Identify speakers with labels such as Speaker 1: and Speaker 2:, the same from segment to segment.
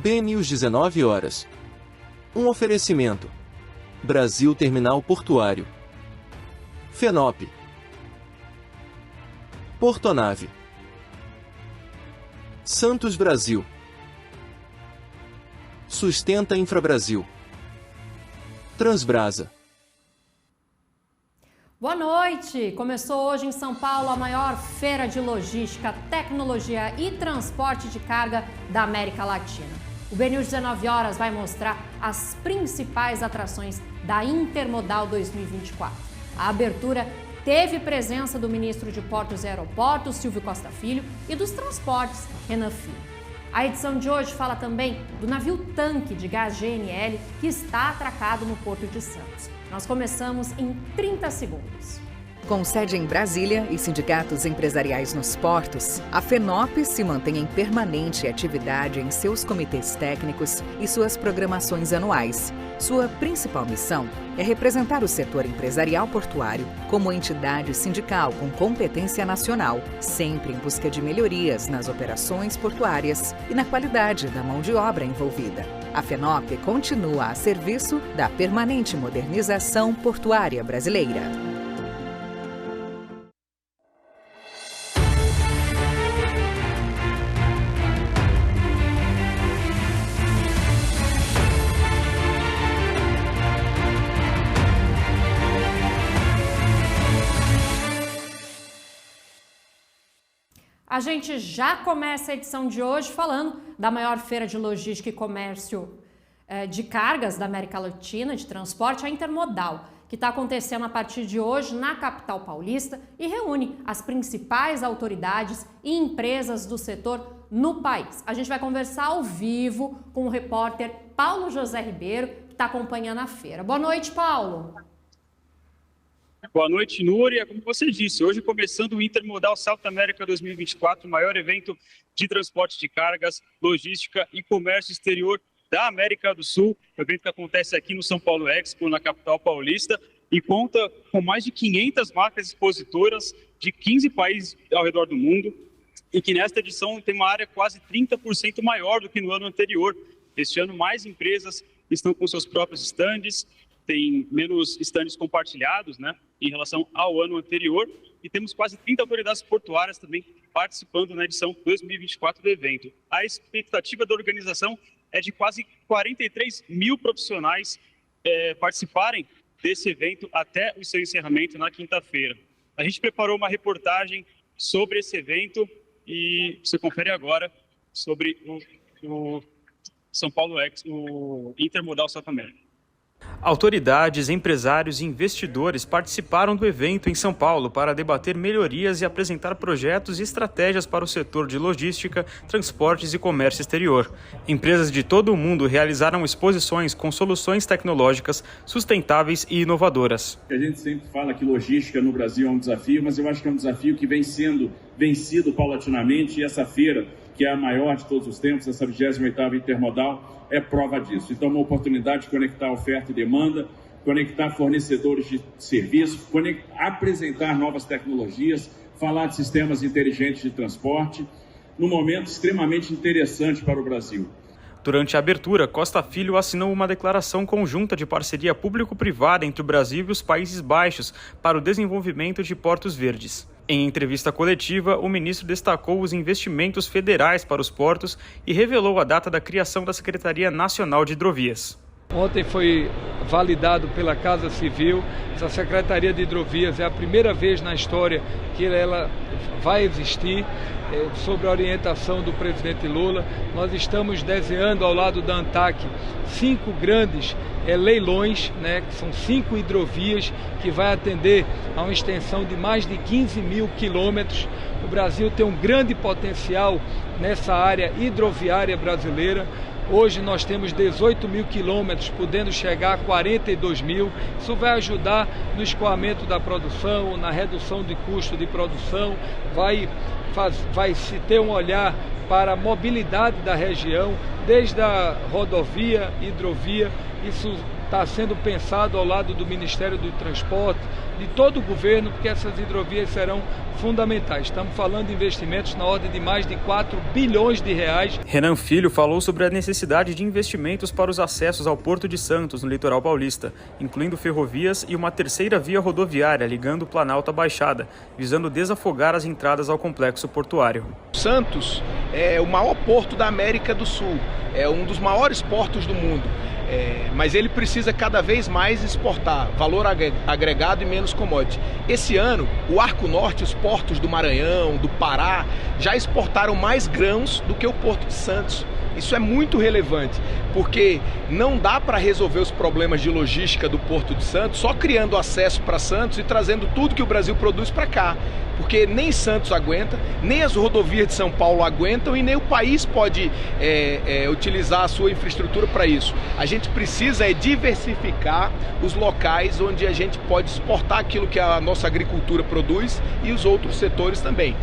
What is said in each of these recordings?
Speaker 1: BNews 19 horas. Um oferecimento. Brasil Terminal Portuário. FENOP. Portonave. Santos Brasil. Sustenta Infrabrasil. Transbrasa.
Speaker 2: Boa noite! Começou hoje em São Paulo a maior feira de logística, tecnologia e transporte de carga da América Latina. O BNews 19 horas vai mostrar as principais atrações da Intermodal 2024. A abertura teve presença do ministro de Portos e Aeroportos, Silvio Costa Filho, e dos Transportes, Renan Filho. A edição de hoje fala também do navio tanque de gás GNL que está atracado no Porto de Santos. Nós começamos em 30 segundos.
Speaker 3: Com sede em Brasília e sindicatos empresariais nos portos, a FENOP se mantém em permanente atividade em seus comitês técnicos e suas programações anuais. Sua principal missão é representar o setor empresarial portuário como entidade sindical com competência nacional, sempre em busca de melhorias nas operações portuárias e na qualidade da mão de obra envolvida. A FENOP continua a serviço da permanente modernização portuária brasileira.
Speaker 2: A gente já começa a edição de hoje falando da maior feira de logística e comércio de cargas da América Latina, de transporte, a Intermodal, que está acontecendo a partir de hoje na capital paulista e reúne as principais autoridades e empresas do setor no país. A gente vai conversar ao vivo com o repórter Paulo José Ribeiro, que está acompanhando a feira. Boa noite, Paulo.
Speaker 4: Boa noite, Núria. Como você disse, hoje começando o Intermodal South America 2024, o maior evento de transporte de cargas, logística e comércio exterior da América do Sul. O evento que acontece aqui no São Paulo Expo, na capital paulista, e conta com mais de 500 marcas expositoras de 15 países ao redor do mundo, e que nesta edição tem uma área quase 30% maior do que no ano anterior. Este ano, mais empresas estão com seus próprios estandes, tem menos estandes compartilhados, né, em relação ao ano anterior, e temos quase 30 autoridades portuárias também participando na edição 2024 do evento. A expectativa da organização é de quase 43 mil profissionais participarem desse evento até o seu encerramento na quinta-feira. A gente preparou uma reportagem sobre esse evento e você confere agora sobre o São Paulo Expo, o Intermodal South America.
Speaker 5: Autoridades, empresários e investidores participaram do evento em São Paulo para debater melhorias e apresentar projetos e estratégias para o setor de logística, transportes e comércio exterior. Empresas de todo o mundo realizaram exposições com soluções tecnológicas sustentáveis e inovadoras.
Speaker 6: A gente sempre fala que logística no Brasil é um desafio, mas eu acho que é um desafio que vem sendo vencido paulatinamente, e essa feira, que é a maior de todos os tempos, essa 28ª Intermodal, é prova disso. Então, uma oportunidade de conectar oferta e demanda, conectar fornecedores de serviços, apresentar novas tecnologias, falar de sistemas inteligentes de transporte, num momento extremamente interessante para o Brasil.
Speaker 5: Durante a abertura, Costa Filho assinou uma declaração conjunta de parceria público-privada entre o Brasil e os Países Baixos para o desenvolvimento de portos verdes. Em entrevista coletiva, o ministro destacou os investimentos federais para os portos e revelou a data da criação da Secretaria Nacional de Hidrovias.
Speaker 7: Ontem foi validado pela Casa Civil, essa Secretaria de Hidrovias é a primeira vez na história que ela vai existir, sob a orientação do presidente Lula. Nós estamos desenhando ao lado da ANTAC 5 grandes leilões, né, que são 5 hidrovias que vai atender a uma extensão de mais de 15 mil quilômetros. O Brasil tem um grande potencial nessa área hidroviária brasileira. Hoje nós temos 18 mil quilômetros, podendo chegar a 42 mil. Isso vai ajudar no escoamento da produção, na redução de custo de produção, vai se ter um olhar para a mobilidade da região, desde a rodovia, hidrovia. Isso está sendo pensado ao lado do Ministério do Transporte, de todo o governo, porque essas hidrovias serão fundamentais. Estamos falando de investimentos na ordem de mais de 4 bilhões de reais.
Speaker 5: Renan Filho falou sobre a necessidade de investimentos para os acessos ao Porto de Santos, no litoral paulista, incluindo ferrovias e uma terceira via rodoviária ligando o Planalto à Baixada, visando desafogar as entradas ao complexo portuário.
Speaker 8: Santos é o maior porto da América do Sul, é um dos maiores portos do mundo. Mas ele precisa cada vez mais exportar valor agregado e menos commodity. Esse ano, o Arco Norte, os portos do Maranhão, do Pará, já exportaram mais grãos do que o Porto de Santos. Isso é muito relevante, porque não dá para resolver os problemas de logística do Porto de Santos só criando acesso para Santos e trazendo tudo que o Brasil produz para cá. Porque nem Santos aguenta, nem as rodovias de São Paulo aguentam e nem o país pode utilizar a sua infraestrutura para isso. A gente precisa diversificar os locais onde a gente pode exportar aquilo que a nossa agricultura produz e os outros setores também.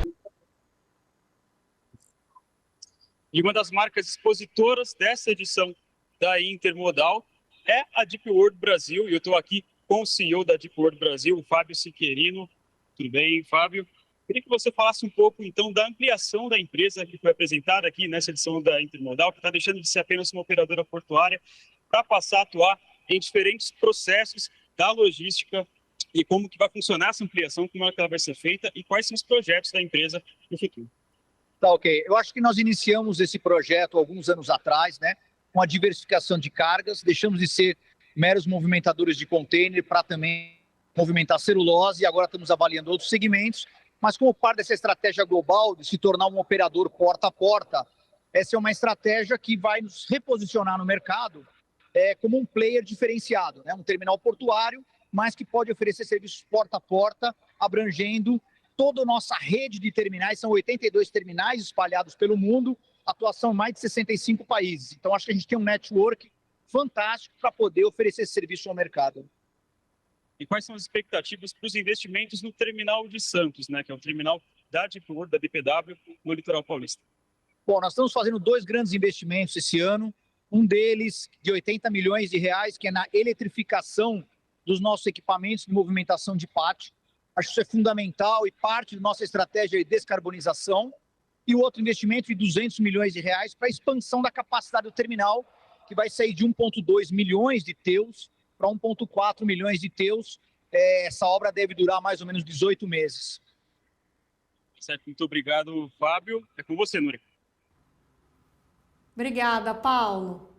Speaker 4: E uma das marcas expositoras dessa edição da Intermodal é a Deep World Brasil. E eu estou aqui com o CEO da Deep World Brasil, o Fábio Siqueirino. Tudo bem, Fábio? Queria que você falasse um pouco, então, da ampliação da empresa que foi apresentada aqui nessa edição da Intermodal, que está deixando de ser apenas uma operadora portuária para passar a atuar em diferentes processos da logística e como que vai funcionar essa ampliação, como é que ela vai ser feita e quais são os projetos da empresa no futuro.
Speaker 9: Tá, ok. Eu acho que nós iniciamos esse projeto alguns anos atrás, né, com a diversificação de cargas, deixamos de ser meros movimentadores de container para também movimentar celulose e agora estamos avaliando outros segmentos, mas como parte dessa estratégia global de se tornar um operador porta a porta, essa é uma estratégia que vai nos reposicionar no mercado como um player diferenciado, né, um terminal portuário, mas que pode oferecer serviços porta a porta, abrangendo toda a nossa rede de terminais. São 82 terminais espalhados pelo mundo, atuação em mais de 65 países. Então, acho que a gente tem um network fantástico para poder oferecer esse serviço ao mercado.
Speaker 4: E quais são as expectativas para os investimentos no terminal de Santos, né, que é o terminal da Deep World, da DPW, no litoral paulista?
Speaker 9: Bom, nós estamos fazendo 2 grandes investimentos esse ano. Um deles de 80 milhões de reais, que é na eletrificação dos nossos equipamentos de movimentação de pátio. Acho que isso é fundamental e parte da nossa estratégia de descarbonização. E o outro investimento de 200 milhões de reais para a expansão da capacidade do terminal, que vai sair de 1,2 milhões de TEUs para 1,4 milhões de TEUs. Essa obra deve durar mais ou menos 18 meses.
Speaker 4: Certo, muito obrigado, Fábio. É com você, Núria.
Speaker 2: Obrigada, Paulo.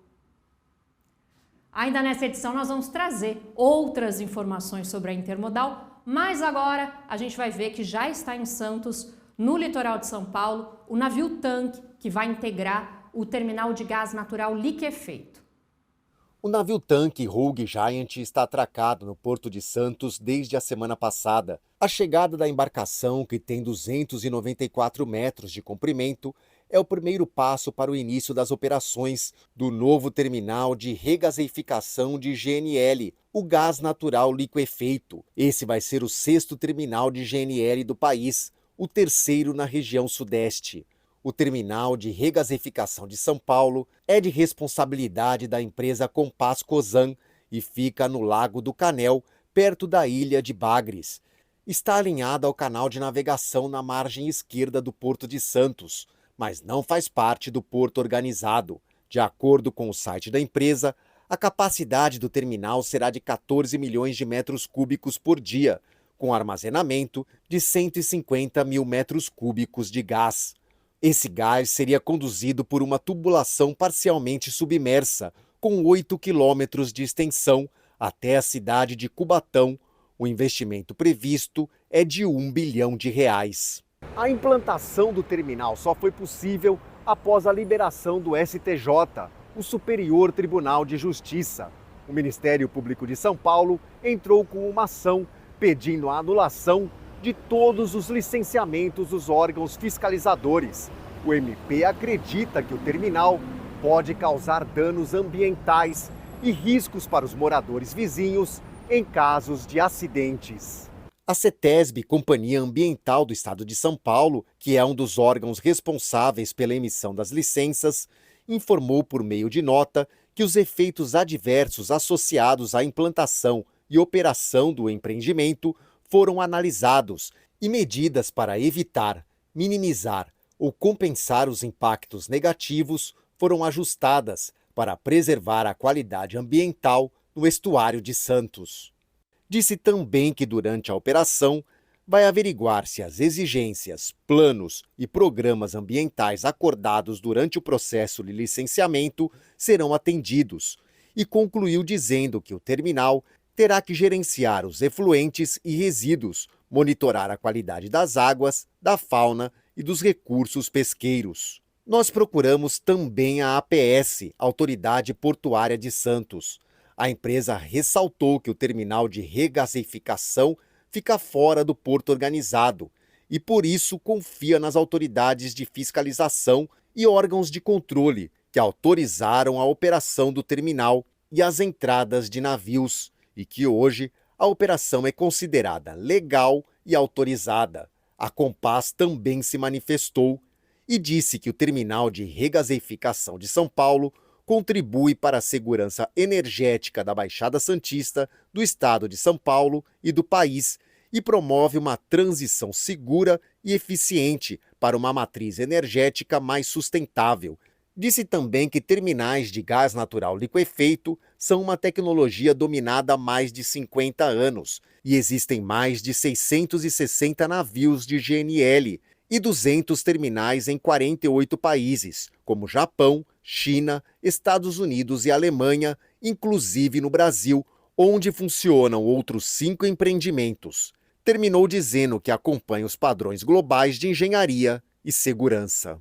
Speaker 2: Ainda nessa edição nós vamos trazer outras informações sobre a Intermodal, mas agora a gente vai ver que já está em Santos, no litoral de São Paulo, o navio tanque que vai integrar o terminal de gás natural liquefeito.
Speaker 10: O navio tanque Rogue Giant está atracado no Porto de Santos desde a semana passada. A chegada da embarcação, que tem 294 metros de comprimento, é o primeiro passo para o início das operações do novo terminal de regaseificação de GNL, o gás natural liquefeito. Esse vai ser o 6º terminal de GNL do país, o 3º na região sudeste. O terminal de regaseificação de São Paulo é de responsabilidade da empresa Compass Cosan e fica no Lago do Canel, perto da ilha de Bagres. Está alinhado ao canal de navegação na margem esquerda do Porto de Santos, mas não faz parte do porto organizado. De acordo com o site da empresa, a capacidade do terminal será de 14 milhões de metros cúbicos por dia, com armazenamento de 150 mil metros cúbicos de gás. Esse gás seria conduzido por uma tubulação parcialmente submersa, com 8 quilômetros de extensão, até a cidade de Cubatão. O investimento previsto é de R$1 bilhão. A implantação do terminal só foi possível após a liberação do STJ, o Superior Tribunal de Justiça. O Ministério Público de São Paulo entrou com uma ação pedindo a anulação de todos os licenciamentos dos órgãos fiscalizadores. O MP acredita que o terminal pode causar danos ambientais e riscos para os moradores vizinhos em casos de acidentes. A CETESB, Companhia Ambiental do Estado de São Paulo, que é um dos órgãos responsáveis pela emissão das licenças, informou por meio de nota que os efeitos adversos associados à implantação e operação do empreendimento foram analisados e medidas para evitar, minimizar ou compensar os impactos negativos foram ajustadas para preservar a qualidade ambiental no estuário de Santos. Disse também que durante a operação vai averiguar se as exigências, planos e programas ambientais acordados durante o processo de licenciamento serão atendidos e concluiu dizendo que o terminal terá que gerenciar os efluentes e resíduos, monitorar a qualidade das águas, da fauna e dos recursos pesqueiros. Nós procuramos também a APS, Autoridade Portuária de Santos. A empresa ressaltou que o terminal de regasificação fica fora do porto organizado e, por isso, confia nas autoridades de fiscalização e órgãos de controle que autorizaram a operação do terminal e as entradas de navios, e que hoje a operação é considerada legal e autorizada. A Compass também se manifestou e disse que o terminal de regasificação de São Paulo contribui para a segurança energética da Baixada Santista, do estado de São Paulo e do país e promove uma transição segura e eficiente para uma matriz energética mais sustentável. Disse também que terminais de gás natural liquefeito são uma tecnologia dominada há mais de 50 anos e existem mais de 660 navios de GNL e 200 terminais em 48 países, como Japão, China, Estados Unidos e Alemanha, inclusive no Brasil, onde funcionam outros 5 empreendimentos. Terminou dizendo que acompanha os padrões globais de engenharia e segurança.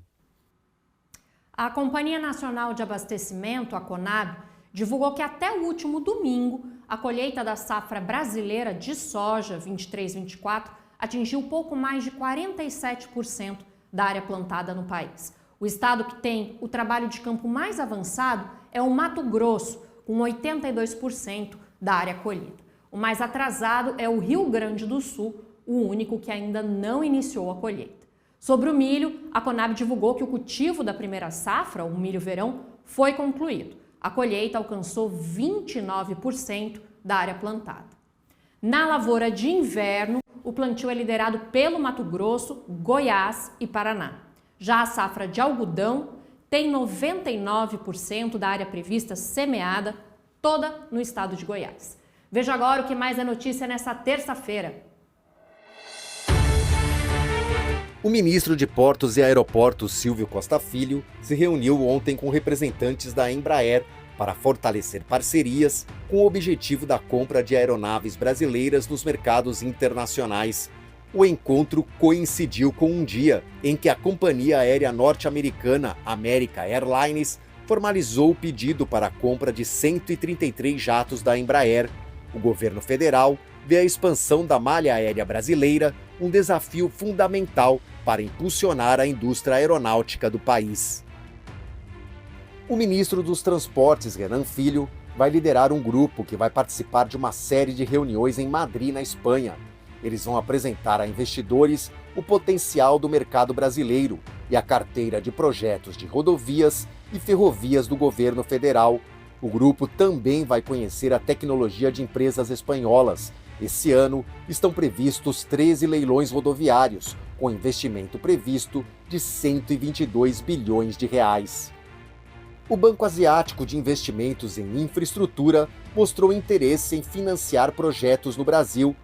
Speaker 2: A Companhia Nacional de Abastecimento, a Conab, divulgou que até o último domingo, a colheita da safra brasileira de soja 23-24 atingiu pouco mais de 47% da área plantada no país. O estado que tem o trabalho de campo mais avançado é o Mato Grosso, com 82% da área colhida. O mais atrasado é o Rio Grande do Sul, o único que ainda não iniciou a colheita. Sobre o milho, a Conab divulgou que o cultivo da primeira safra, o milho-verão, foi concluído. A colheita alcançou 29% da área plantada. Na lavoura de inverno, o plantio é liderado pelo Mato Grosso, Goiás e Paraná. Já a safra de algodão tem 99% da área prevista semeada, toda no estado de Goiás. Veja agora o que mais é notícia nesta terça-feira.
Speaker 10: O ministro de Portos e Aeroportos, Silvio Costa Filho, se reuniu ontem com representantes da Embraer para fortalecer parcerias com o objetivo da compra de aeronaves brasileiras nos mercados internacionais. O encontro coincidiu com um dia em que a companhia aérea norte-americana American Airlines formalizou o pedido para a compra de 133 jatos da Embraer. O governo federal vê a expansão da malha aérea brasileira um desafio fundamental para impulsionar a indústria aeronáutica do país. O ministro dos Transportes, Renan Filho, vai liderar um grupo que vai participar de uma série de reuniões em Madrid, na Espanha. Eles vão apresentar a investidores o potencial do mercado brasileiro e a carteira de projetos de rodovias e ferrovias do governo federal. O grupo também vai conhecer a tecnologia de empresas espanholas. Esse ano estão previstos 13 leilões rodoviários, com investimento previsto de 122 bilhões de reais. O Banco Asiático de Investimentos em Infraestrutura mostrou interesse em financiar projetos no Brasil.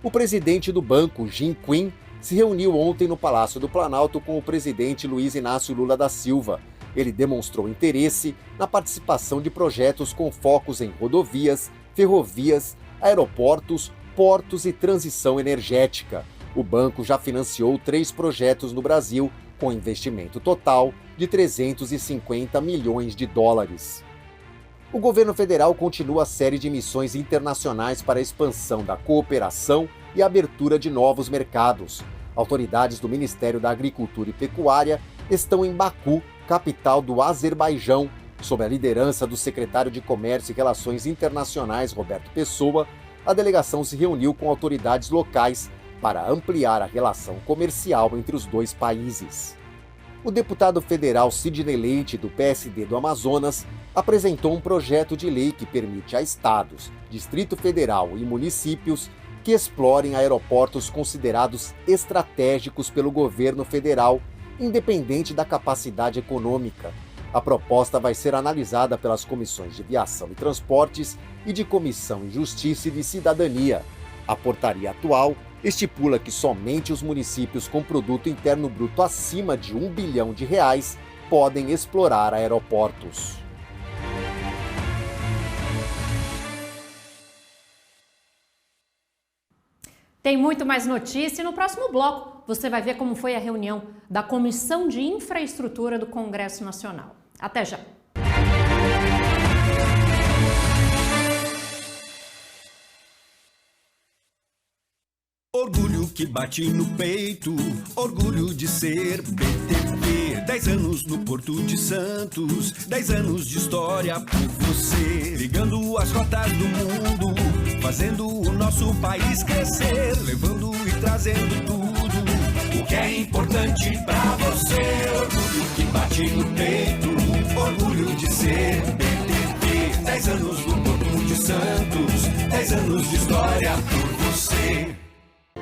Speaker 10: O presidente do banco, Jim Quinn, se reuniu ontem no Palácio do Planalto com o presidente Luiz Inácio Lula da Silva. Ele demonstrou interesse na participação de projetos com focos em rodovias, ferrovias, aeroportos, portos e transição energética. O banco já financiou 3 projetos no Brasil, com investimento total de 350 milhões de dólares. O governo federal continua a série de missões internacionais para a expansão da cooperação e abertura de novos mercados. Autoridades do Ministério da Agricultura e Pecuária estão em Baku, capital do Azerbaijão, sob a liderança do secretário de Comércio e Relações Internacionais, Roberto Pessoa. A delegação se reuniu com autoridades locais para ampliar a relação comercial entre os dois países. O deputado federal Sidney Leite, do PSD do Amazonas, apresentou um projeto de lei que permite a estados, Distrito Federal e municípios que explorem aeroportos considerados estratégicos pelo governo federal, independente da capacidade econômica. A proposta vai ser analisada pelas comissões de Viação e Transportes e de Comissão de Justiça e de Cidadania. A portaria atual estipula que somente os municípios com produto interno bruto acima de R$1 bilhão podem explorar aeroportos.
Speaker 2: Tem muito mais notícia e no próximo bloco você vai ver como foi a reunião da Comissão de Infraestrutura do Congresso Nacional. Até já!
Speaker 11: Orgulho que bate no peito, orgulho de ser BTP. 10 anos no Porto de Santos, 10 anos de história por você. Ligando as rotas do mundo, fazendo o nosso país crescer. Levando e trazendo tudo, o que é importante pra você. Orgulho que bate no peito, orgulho de ser BTP. 10 anos no Porto de Santos, 10 anos de história por você.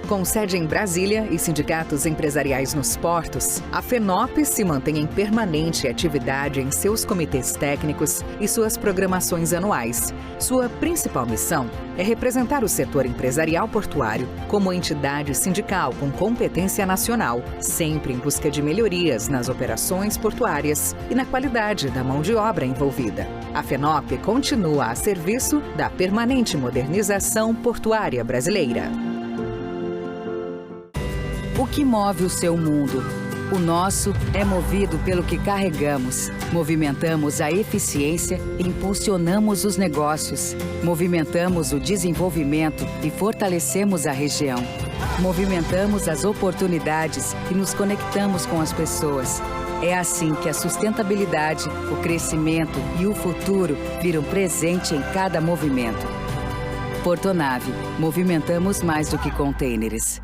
Speaker 3: Com sede em Brasília e sindicatos empresariais nos portos, a FENOP se mantém em permanente atividade em seus comitês técnicos e suas programações anuais. Sua principal missão é representar o setor empresarial portuário como entidade sindical com competência nacional, sempre em busca de melhorias nas operações portuárias e na qualidade da mão de obra envolvida. A FENOP continua a serviço da permanente modernização portuária brasileira.
Speaker 12: O que move o seu mundo? O nosso é movido pelo que carregamos. Movimentamos a eficiência e impulsionamos os negócios. Movimentamos o desenvolvimento e fortalecemos a região. Movimentamos as oportunidades e nos conectamos com as pessoas. É assim que a sustentabilidade, o crescimento e o futuro viram presente em cada movimento. Portonave, movimentamos mais do que contêineres.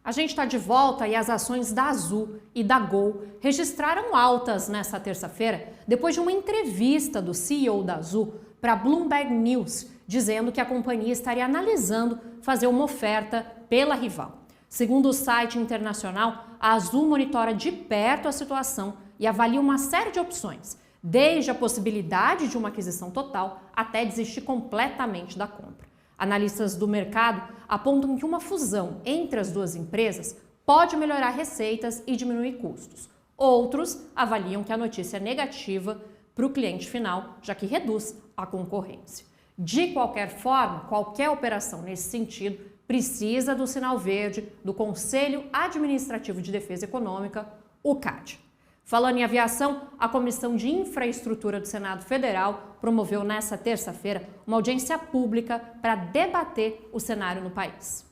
Speaker 2: A gente está de volta e as ações da Azul e da Gol registraram altas nesta terça-feira, depois de uma entrevista do CEO da Azul para Bloomberg News, dizendo que a companhia estaria analisando fazer uma oferta pela rival. Segundo o site internacional, a Azul monitora de perto a situação e avalia uma série de opções, desde a possibilidade de uma aquisição total até desistir completamente da compra. Analistas do mercado apontam que uma fusão entre as duas empresas pode melhorar receitas e diminuir custos. Outros avaliam que a notícia é negativa para o cliente final, já que reduz a concorrência. De qualquer forma, qualquer operação nesse sentido precisa do sinal verde do Conselho Administrativo de Defesa Econômica, o CAD. Falando em aviação, a Comissão de Infraestrutura do Senado Federal promoveu nesta terça-feira uma audiência pública para debater o cenário no país.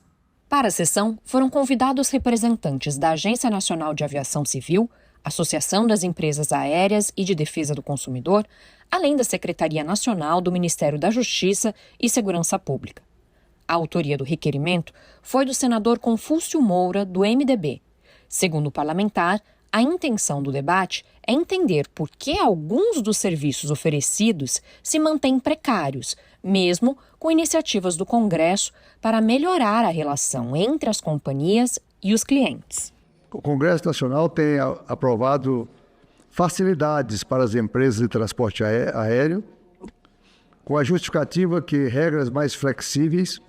Speaker 13: Para a sessão, foram convidados representantes da Agência Nacional de Aviação Civil, Associação das Empresas Aéreas e de Defesa do Consumidor, além da Secretaria Nacional do Ministério da Justiça e Segurança Pública. A autoria do requerimento foi do senador Confúcio Moura, do MDB. Segundo o parlamentar, a intenção do debate é entender por que alguns dos serviços oferecidos se mantêm precários, mesmo com iniciativas do Congresso para melhorar a relação entre as companhias e os clientes.
Speaker 14: O Congresso Nacional tem aprovado facilidades para as empresas de transporte aéreo, com a justificativa que regras mais flexíveis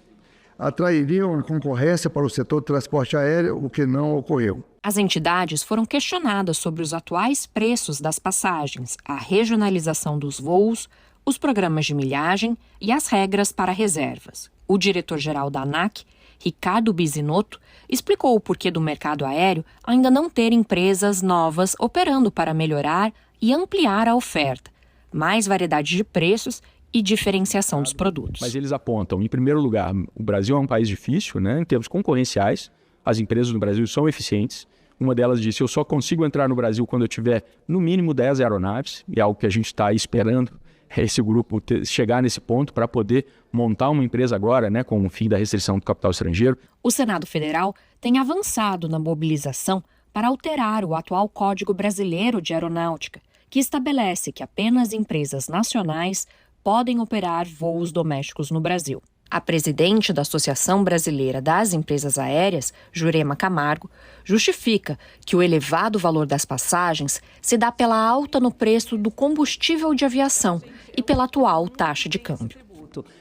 Speaker 14: atrairiam a concorrência para o setor de transporte aéreo, o que não ocorreu.
Speaker 13: As entidades foram questionadas sobre os atuais preços das passagens, a regionalização dos voos, os programas de milhagem e as regras para reservas. O diretor-geral da ANAC, Ricardo Bizzinotto, explicou o porquê do mercado aéreo ainda não ter empresas novas operando para melhorar e ampliar a oferta, mais variedade de preços e diferenciação dos produtos.
Speaker 15: Mas eles apontam, em primeiro lugar, o Brasil é um país difícil, né, em termos concorrenciais. As empresas no Brasil são eficientes. Uma delas disse, eu só consigo entrar no Brasil quando eu tiver no mínimo 10 aeronaves, e é algo que a gente está esperando esse grupo chegar nesse ponto para poder montar uma empresa agora, né, com o fim da restrição do capital estrangeiro.
Speaker 13: O Senado Federal tem avançado na mobilização para alterar o atual Código Brasileiro de Aeronáutica, que estabelece que apenas empresas nacionais podem operar voos domésticos no Brasil. A presidente da Associação Brasileira das Empresas Aéreas, Jurema Camargo, justifica que o elevado valor das passagens se dá pela alta no preço do combustível de aviação e pela atual taxa de câmbio.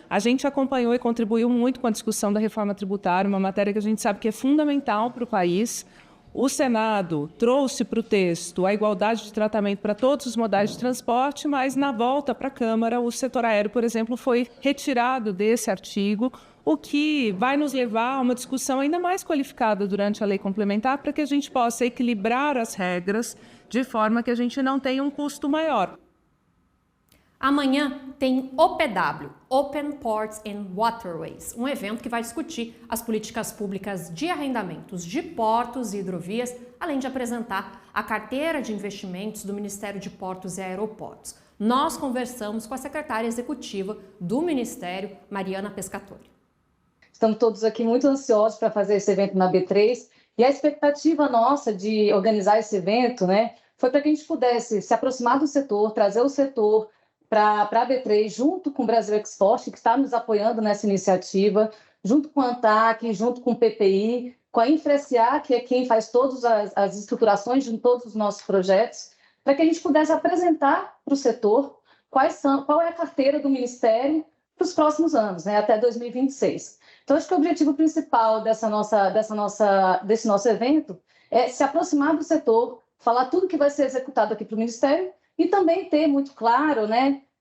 Speaker 16: A gente acompanhou e contribuiu muito com a discussão da reforma tributária, uma matéria que a gente sabe que é fundamental para o país. O Senado trouxe para o texto a igualdade de tratamento para todos os modais de transporte, mas na volta para a Câmara, o setor aéreo, por exemplo, foi retirado desse artigo, o que vai nos levar a uma discussão ainda mais qualificada durante a lei complementar para que a gente possa equilibrar as regras de forma que a gente não tenha um custo maior.
Speaker 2: Amanhã tem OPW, Open Ports and Waterways, um evento que vai discutir as políticas públicas de arrendamentos de portos e hidrovias, além de apresentar a carteira de investimentos do Ministério de Portos e Aeroportos. Nós conversamos com a secretária executiva do Ministério, Mariana Pescatori.
Speaker 17: Estamos todos aqui muito ansiosos para fazer esse evento na B3 e a expectativa nossa de organizar esse evento, foi para que a gente pudesse se aproximar do setor, trazer o setor para a B3, junto com o Brasil Export, que está nos apoiando nessa iniciativa, junto com a ANTAC, junto com o PPI, com a Infra-SA, que é quem faz todas as estruturações de todos os nossos projetos, para que a gente pudesse apresentar para o setor qual é a carteira do Ministério para os próximos anos, até 2026. Então, acho que o objetivo principal desse nosso evento é se aproximar do setor, falar tudo que vai ser executado aqui para o Ministério, e também ter muito claro,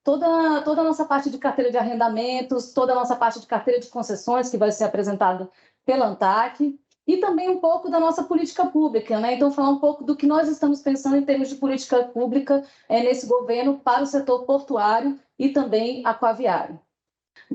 Speaker 17: toda a nossa parte de carteira de arrendamentos, toda a nossa parte de carteira de concessões que vai ser apresentada pela ANTAC, e também um pouco da nossa política pública, Então, falar um pouco do que nós estamos pensando em termos de política pública nesse governo para o setor portuário e também aquaviário.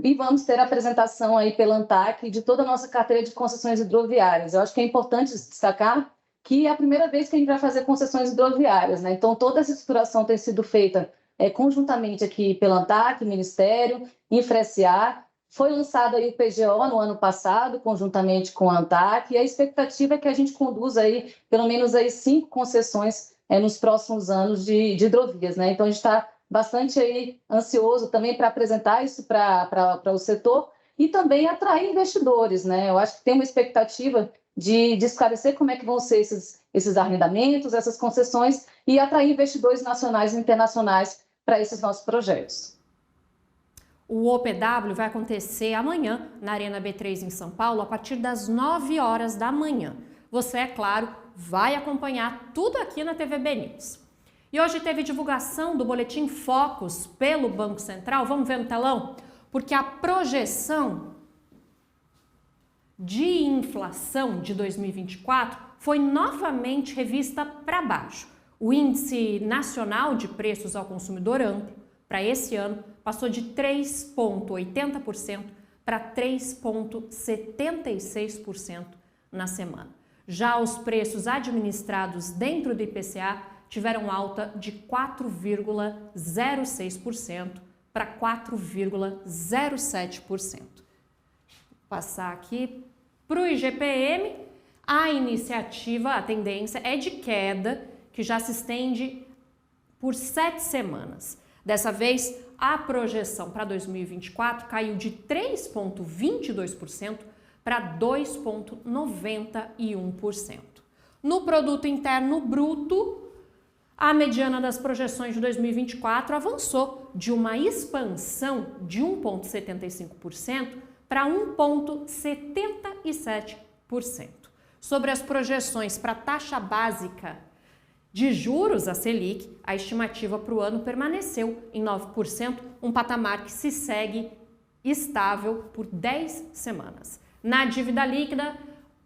Speaker 17: E vamos ter a apresentação aí pela ANTAC de toda a nossa carteira de concessões hidroviárias. Eu acho que é importante destacar que é a primeira vez que a gente vai fazer concessões hidroviárias, Então, toda essa estruturação tem sido feita conjuntamente aqui pela ANTAC, Ministério, Infra-SA. Foi lançado aí o PGO no ano passado, conjuntamente com a ANTAC, e a expectativa é que a gente conduza aí, pelo menos aí 5 concessões nos próximos anos de hidrovias, Então, a gente está bastante aí ansioso também para apresentar isso para o setor e também atrair investidores, Eu acho que tem uma expectativa de esclarecer como é que vão ser esses arrendamentos, essas concessões e atrair investidores nacionais e internacionais para esses nossos projetos.
Speaker 2: O OPW vai acontecer amanhã na Arena B3 em São Paulo, a partir das 9 horas da manhã. Você, é claro, vai acompanhar tudo aqui na TVB News. E hoje teve divulgação do Boletim Focus pelo Banco Central. Vamos ver no telão? Porque a projeção de inflação de 2024 foi novamente revista para baixo. O Índice Nacional de Preços ao Consumidor Amplo, para esse ano, passou de 3,80% para 3,76% na semana. Já os preços administrados dentro do IPCA tiveram alta de 4,06% para 4,07%. Passar aqui para o IGPM, a iniciativa, a tendência é de queda, que já se estende por 7 semanas. Dessa vez, a projeção para 2024 caiu de 3,22% para 2,91%. No Produto Interno Bruto, a mediana das projeções de 2024 avançou de uma expansão de 1,75% para 1,77%. Sobre as projeções para a taxa básica de juros, a Selic, a estimativa para o ano permaneceu em 9%, um patamar que se segue estável por 10 semanas. Na dívida líquida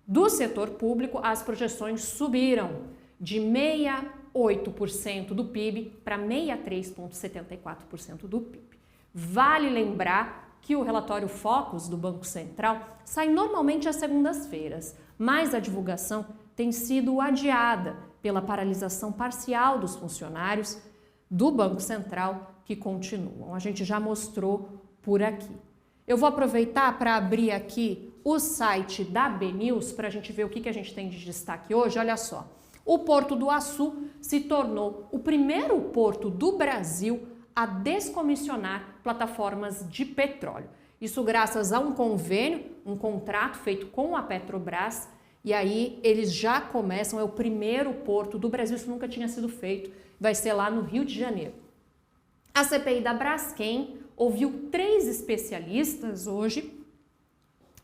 Speaker 2: do setor público, as projeções subiram de 68% do PIB para 63,74% do PIB. Vale lembrar que o relatório Focus do Banco Central sai normalmente às segundas-feiras, mas a divulgação tem sido adiada pela paralisação parcial dos funcionários do Banco Central que continuam. A gente já mostrou por aqui. Eu vou aproveitar para abrir aqui o site da BNews para a gente ver o que a gente tem de destaque hoje. Olha só, o Porto do Açu se tornou o primeiro porto do Brasil a descomissionar plataformas de petróleo. Isso graças a um convênio, um contrato feito com a Petrobras, e aí eles já começam, é o primeiro porto do Brasil, isso nunca tinha sido feito, vai ser lá no Rio de Janeiro. A CPI da Braskem ouviu 3 especialistas hoje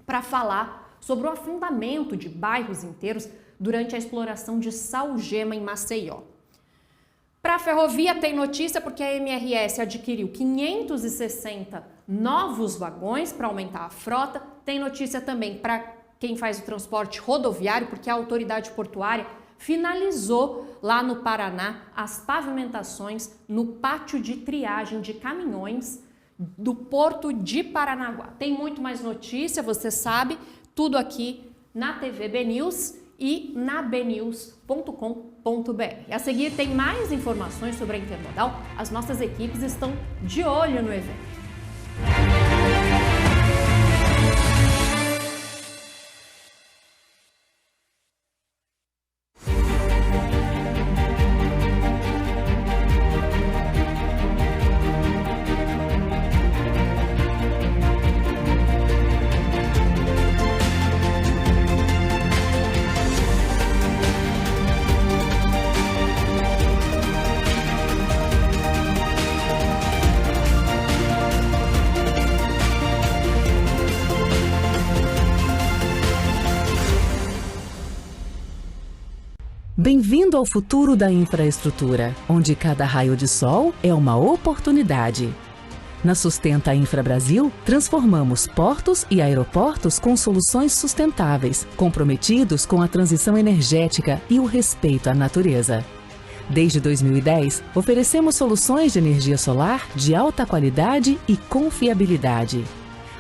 Speaker 2: para falar sobre o afundamento de bairros inteiros durante a exploração de sal-gema em Maceió. Para a ferrovia tem notícia porque a MRS adquiriu 560 novos vagões para aumentar a frota. Tem notícia também para quem faz o transporte rodoviário, porque a autoridade portuária finalizou lá no Paraná as pavimentações no pátio de triagem de caminhões do Porto de Paranaguá. Tem muito mais notícia, você sabe, tudo aqui na TV BNews e na bnews.com.br. A seguir tem mais informações sobre a Intermodal. As nossas equipes estão de olho no evento.
Speaker 18: Bem-vindo ao futuro da infraestrutura, onde cada raio de sol é uma oportunidade. Na Sustenta Infra Brasil, transformamos portos e aeroportos com soluções sustentáveis, comprometidos com a transição energética e o respeito à natureza. Desde 2010, oferecemos soluções de energia solar de alta qualidade e confiabilidade.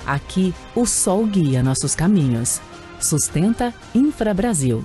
Speaker 18: Aqui, o sol guia nossos caminhos. Sustenta Infra Brasil.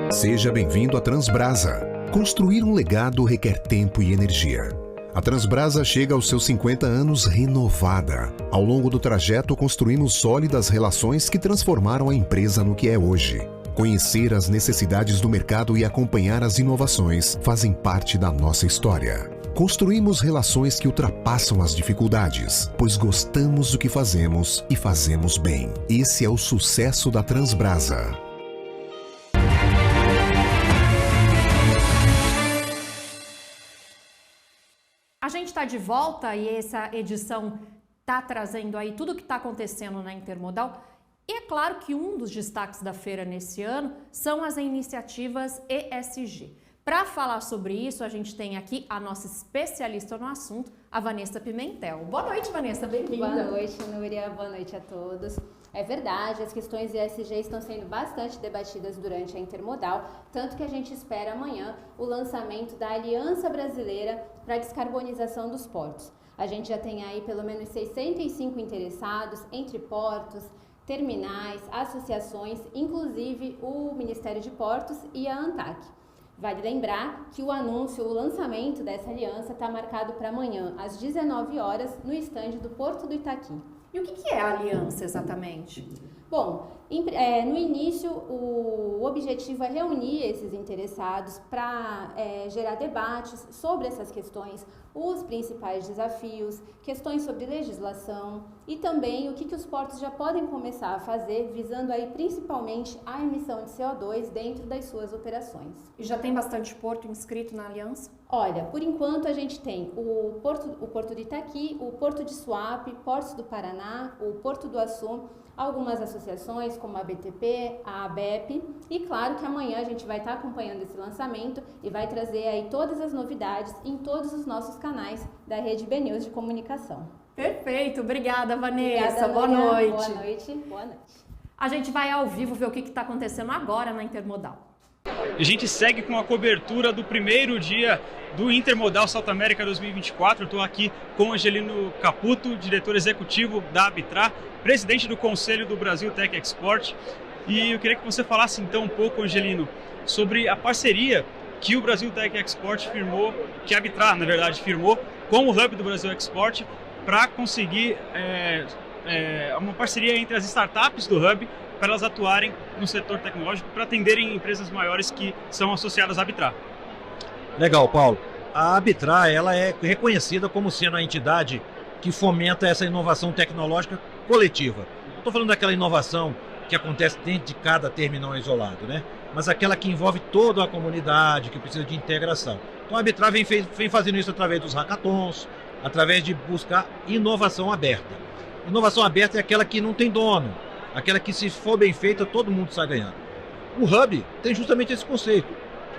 Speaker 19: Seja bem-vindo à Transbrasa. Construir um legado requer tempo e energia. A Transbrasa chega aos seus 50 anos renovada. Ao longo do trajeto, construímos sólidas relações que transformaram a empresa no que é hoje. Conhecer as necessidades do mercado e acompanhar as inovações fazem parte da nossa história. Construímos relações que ultrapassam as dificuldades, pois gostamos do que fazemos e fazemos bem. Esse é o sucesso da Transbrasa.
Speaker 2: A gente está de volta e essa edição está trazendo aí tudo o que está acontecendo na Intermodal. E é claro que um dos destaques da feira nesse ano são as iniciativas ESG. Para falar sobre isso, a gente tem aqui a nossa especialista no assunto, a Vanessa Pimentel. Boa noite, Vanessa, bem-vinda.
Speaker 20: Boa noite, Núria, boa noite a todos. É verdade, as questões ESG estão sendo bastante debatidas durante a Intermodal, tanto que a gente espera amanhã o lançamento da Aliança Brasileira para a Descarbonização dos Portos. A gente já tem aí pelo menos 65 interessados entre portos, terminais, associações, inclusive o Ministério de Portos e a ANTAC. Vale lembrar que o anúncio, o lançamento dessa aliança está marcado para amanhã, às 19 horas, no estande do Porto do Itaqui.
Speaker 2: E o que é a aliança exatamente?
Speaker 20: Bom, no início o objetivo é reunir esses interessados para gerar debates sobre essas questões, os principais desafios, questões sobre legislação e também o que os portos já podem começar a fazer, visando aí principalmente a emissão de CO2 dentro das suas operações.
Speaker 2: E já tem bastante porto inscrito na aliança?
Speaker 20: Olha, por enquanto a gente tem o Porto de Itaqui, o Porto de Suape, Portos do Paraná, o Porto do Açu, algumas associações como a BTP, a ABEP e claro que amanhã a gente vai estar acompanhando esse lançamento e vai trazer aí todas as novidades em todos os nossos canais da Rede BNews de comunicação.
Speaker 2: Perfeito, obrigada Vanessa,
Speaker 20: Obrigada,
Speaker 2: boa noite.
Speaker 20: Boa noite, boa noite.
Speaker 2: A gente vai ao vivo ver o que está acontecendo agora na Intermodal.
Speaker 4: A gente segue com a cobertura do primeiro dia do Intermodal South America 2024. Eu estou aqui com Angelino Caputo, diretor executivo da Arbitra, presidente do Conselho do Brasil Tech Export. E eu queria que você falasse então um pouco, Angelino, sobre a parceria que o Brasil Tech Export firmou, que a Arbitrar, na verdade, firmou com o Hub do Brasil Export para conseguir uma parceria entre as startups do Hub para elas atuarem no setor tecnológico para atenderem empresas maiores que são associadas à Arbitrar.
Speaker 21: Legal, Paulo. A Arbitrar, ela é reconhecida como sendo a entidade que fomenta essa inovação tecnológica coletiva. Não estou falando daquela inovação que acontece dentro de cada terminal isolado, né? Mas aquela que envolve toda a comunidade, que precisa de integração. Então a Arbitrar vem fazendo isso através dos hackathons, através de buscar inovação aberta. Inovação aberta é aquela que não tem dono, aquela que, se for bem feita, todo mundo sai ganhando. O Hub tem justamente esse conceito.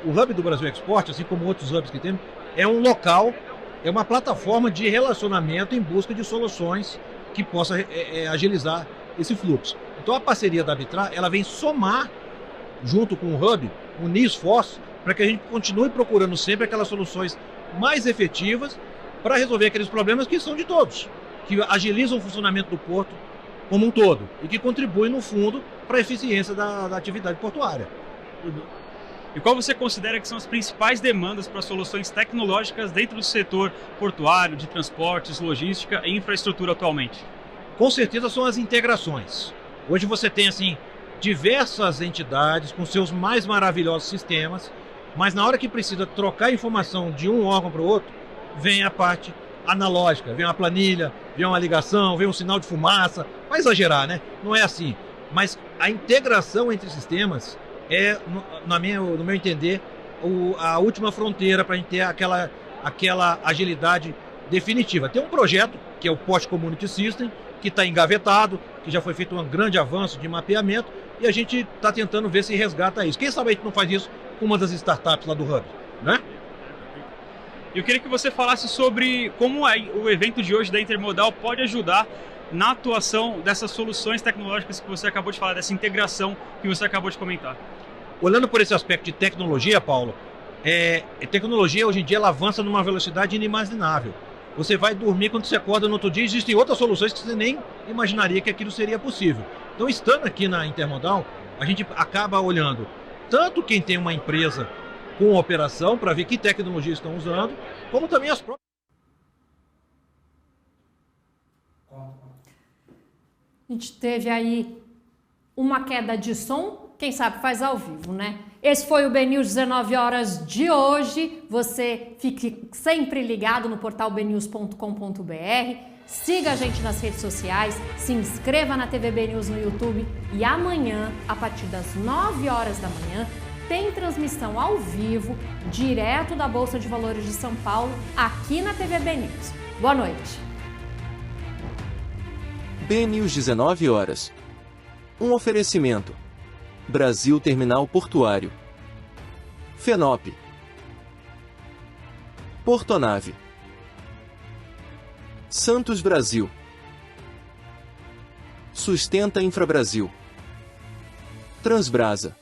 Speaker 21: O Hub do Brasil Export, assim como outros hubs que temos, é um local, é uma plataforma de relacionamento em busca de soluções que possa agilizar esse fluxo. Então a parceria da Arbitrar, ela vem somar, junto com o Hub, unir esforços para que a gente continue procurando sempre aquelas soluções mais efetivas para resolver aqueles problemas que são de todos, que agilizam o funcionamento do porto como um todo e que contribuem, no fundo, para a eficiência da atividade portuária.
Speaker 4: E qual você considera que são as principais demandas para soluções tecnológicas dentro do setor portuário, de transportes, logística e infraestrutura atualmente?
Speaker 21: Com certeza são as integrações. Hoje você tem, assim, diversas entidades com seus mais maravilhosos sistemas, mas na hora que precisa trocar informação de um órgão para o outro, vem a parte analógica, vem uma planilha, vem uma ligação, vem um sinal de fumaça. Vai exagerar, né? Não é assim. Mas a integração entre sistemas é, no meu entender, a última fronteira para a gente ter aquela agilidade definitiva. Tem um projeto, que é o Port Community System, que está engavetado, que já foi feito um grande avanço de mapeamento, e a gente está tentando ver se resgata isso. Quem sabe a gente não faz isso com uma das startups lá do Hub, né?
Speaker 4: Eu queria que você falasse sobre como o evento de hoje da Intermodal pode ajudar na atuação dessas soluções tecnológicas que você acabou de falar, dessa integração que você acabou de comentar.
Speaker 21: Olhando por esse aspecto de tecnologia, Paulo, tecnologia hoje em dia ela avança numa velocidade inimaginável. Você vai dormir, quando você acorda no outro dia, existem outras soluções que você nem imaginaria que aquilo seria possível. Então, estando aqui na Intermodal, a gente acaba olhando tanto quem tem uma empresa com operação para ver que tecnologia estão usando, como também as próprias.
Speaker 2: A gente teve aí uma queda de som, quem sabe faz ao vivo, né? Esse foi o BNews 19 horas de hoje. Você fique sempre ligado no portal bnews.com.br. Siga a gente nas redes sociais, se inscreva na TV BNews no YouTube e amanhã, a partir das 9 horas da manhã, tem transmissão ao vivo, direto da Bolsa de Valores de São Paulo, aqui na TV BNews. Boa noite.
Speaker 1: BNews 19 horas. Um oferecimento. Brasil Terminal Portuário. FENOP. Portonave. Santos Brasil. Sustenta Infrabrasil. Transbrasa.